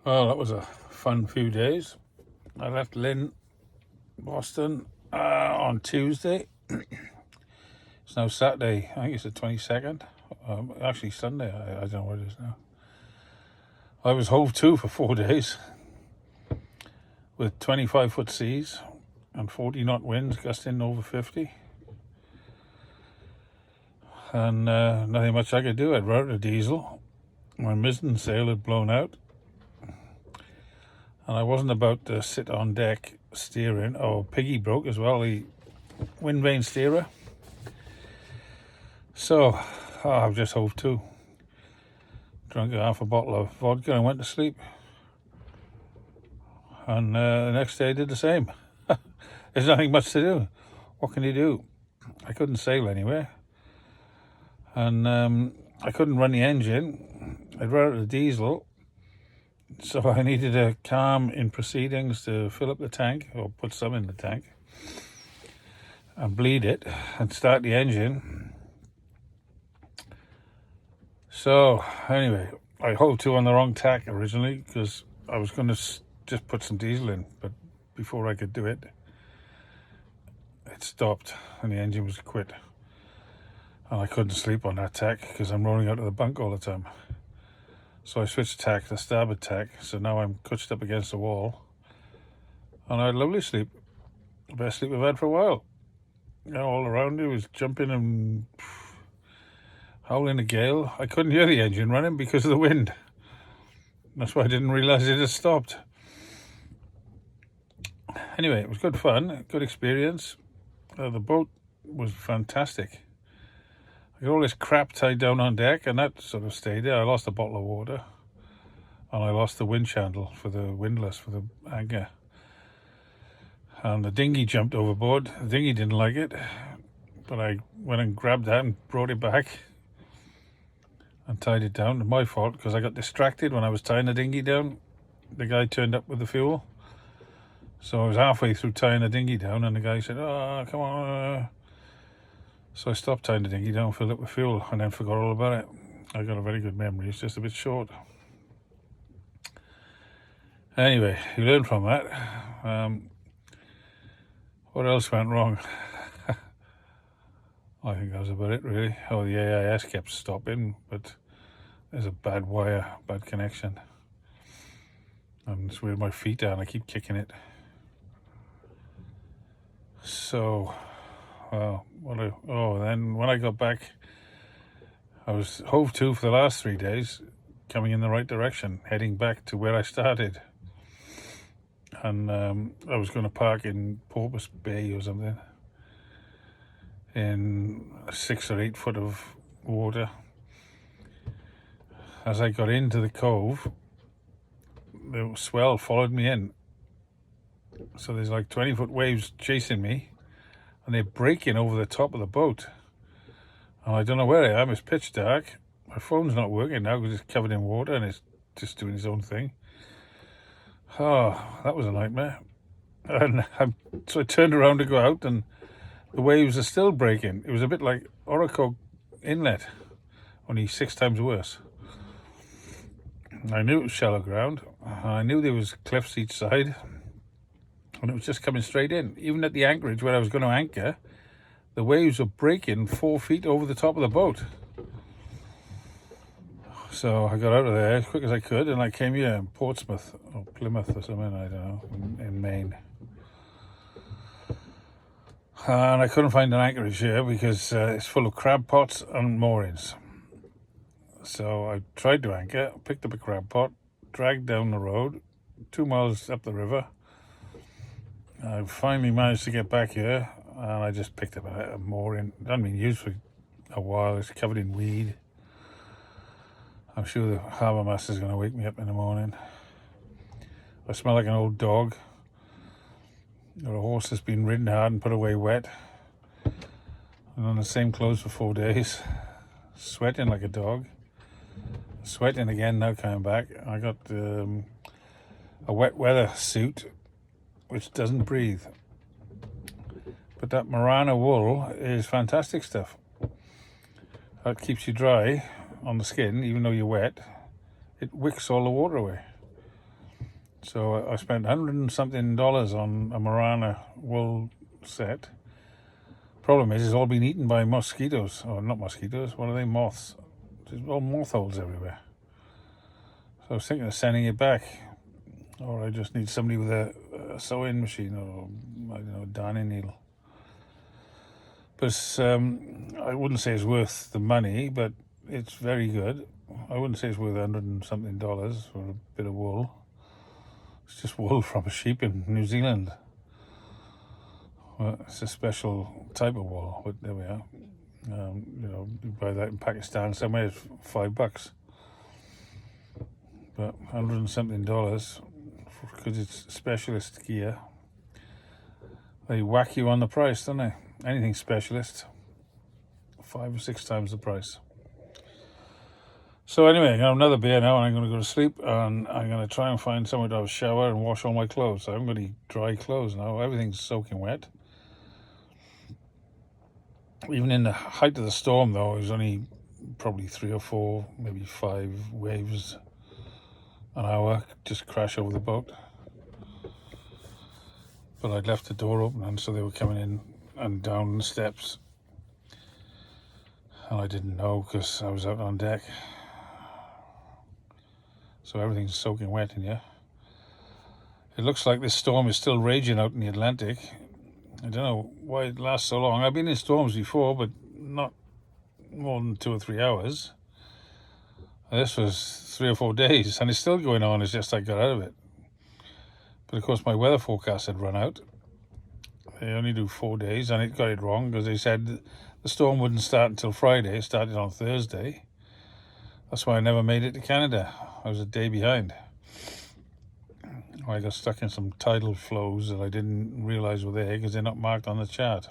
Well, that was a fun few days. I left Lynn, Boston, on Tuesday. It's now Saturday. I think it's the 22nd. Actually, Sunday. I don't know what it is now. I was hove to for 4 days with 25-foot seas and 40-knot winds gusting over 50. And nothing much I could do. I'd run out of diesel. My mizzen sail had blown out. And I wasn't about to sit on deck steering. Oh, Piggy broke as well, the wind vane steerer. So I've just hove to. Drank half a bottle of vodka and went to sleep. And the next day I did the same. There's nothing much to do. What can you do? I couldn't sail anywhere. And I couldn't run the engine. I'd run out of diesel. So I needed a calm in proceedings to fill up the tank, or put some in the tank, and bleed it, and start the engine. So anyway, I hove to on the wrong tack originally, because I was going to just put some diesel in, but before I could do it, it stopped and the engine was quit. And I couldn't sleep on that tack because I'm rolling out of the bunk all the time. So I switched tack to starboard tack, so now I'm cutched up against the wall. And I had lovely sleep. The best sleep I've had for a while. All around it was jumping and howling a gale. I couldn't hear the engine running because of the wind. That's why I didn't realise it had stopped. Anyway, it was good fun, good experience. The boat was fantastic. I got all this crap tied down on deck, and that sort of stayed there. I lost a bottle of water, and I lost the wind channel for the windlass for the anchor. And the dinghy jumped overboard. The dinghy didn't like it, but I went and grabbed that and brought it back and tied it down. It's my fault because I got distracted when I was tying the dinghy down. The guy turned up with the fuel. So I was halfway through tying the dinghy down, and the guy said, "Oh, come on." So I stopped tying the dinghy down, filled it with fuel, and then forgot all about it. I got a very good memory. It's just a bit short. Anyway, you learn from that. What else went wrong? I think that was about it, really. Oh, the AIS kept stopping, but there's a bad wire, bad connection. And it's where my feet are, and I keep kicking it. So, then when I got back, I was hove to for the last 3 days, coming in the right direction, heading back to where I started. And I was going to park in Porpoise Bay or something, in 6 or 8 foot of water. As I got into the cove, the swell followed me in. So there's like 20-foot waves chasing me, and they're breaking over the top of the boat. And I don't know where I am. It's pitch dark. My phone's not working now because it's covered in water and it's just doing its own thing. Oh, that was a nightmare. And so I turned around to go out, and the waves are still breaking. It was a bit like Oracle Inlet, only 6 times worse. I knew it was shallow ground. I knew there was cliffs each side, and it was just coming straight in. Even at the anchorage where I was going to anchor, the waves were breaking 4 feet over the top of the boat. So I got out of there as quick as I could, and I came here in Portsmouth or Plymouth or something, I don't know, in Maine. And I couldn't find an anchorage here because it's full of crab pots and moorings. So I tried to anchor, picked up a crab pot, dragged down the road, 2 miles up the river. I finally managed to get back here, and I just picked up a mooring. It hadn't been used for a while. It's covered in weed. I'm sure the harbour master's going to wake me up in the morning. I smell like an old dog, or a horse that's been ridden hard and put away wet, and on the same clothes for 4 days, sweating like a dog. Sweating again now coming back. I got a wet weather suit which doesn't breathe. But that Merino wool is fantastic stuff. That keeps you dry on the skin, even though you're wet. It wicks all the water away. So I spent $100 and something on a Marana wool set. Problem is, it's all been eaten by mosquitoes. Or not mosquitoes, what are they? Moths. There's all moth holes everywhere. So I was thinking of sending it back. Or I just need somebody with a sewing machine or, I don't know, a darning needle. But I wouldn't say it's worth the money, but it's very good. I wouldn't say it's worth $100 and something for a bit of wool. It's just wool from a sheep in New Zealand. Well, it's a special type of wool, but there we are. You buy that in Pakistan somewhere, it's $5. But $100 and something because it's specialist gear. They whack you on the price, don't they? Anything specialist, 5 or 6 times the price. So anyway, I'm going to have another beer now and I'm going to go to sleep, and I'm going to try and find somewhere to have a shower and wash all my clothes. I haven't got any dry clothes now. Everything's soaking wet. Even in the height of the storm, though, it was only probably 3 or 4, maybe 5 waves an hour just crash over the boat. But I'd left the door open, and so they were coming in and down the steps. And I didn't know because I was out on deck. So everything's soaking wet in here. It looks like this storm is still raging out in the Atlantic. I don't know why it lasts so long. I've been in storms before, but not more than 2 or 3 hours. This was 3 or 4 days, and it's still going on. It's just I got out of it. But of course, my weather forecast had run out. They only do 4 days, and it got it wrong because they said the storm wouldn't start until Friday. It started on Thursday. That's why I never made it to Canada. I was a day behind. I got stuck in some tidal flows that I didn't realize were there because they're not marked on the chart.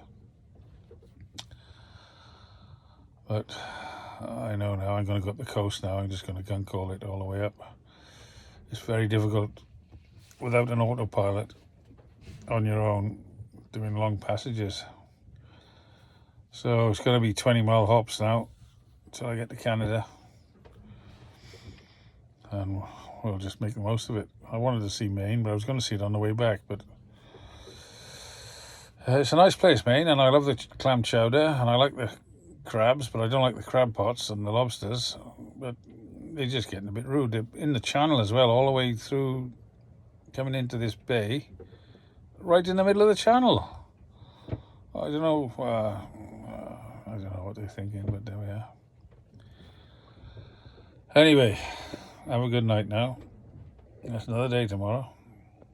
But I know now I'm going to go up the coast now. I'm just going to gun call it all the way up. It's very difficult without an autopilot on your own doing long passages. So it's going to be 20-mile hops now until I get to Canada. And we'll just make the most of it. I wanted to see Maine, but I was going to see it on the way back. But it's a nice place, Maine, and I love the clam chowder, and I like the crabs, but I don't like the crab pots and the lobsters. But they're just getting a bit rude. They're in the channel as well, all the way through, coming into this bay, right in the middle of the channel. I don't know what they're thinking, but there we are. Anyway, have a good night now. That's another day tomorrow.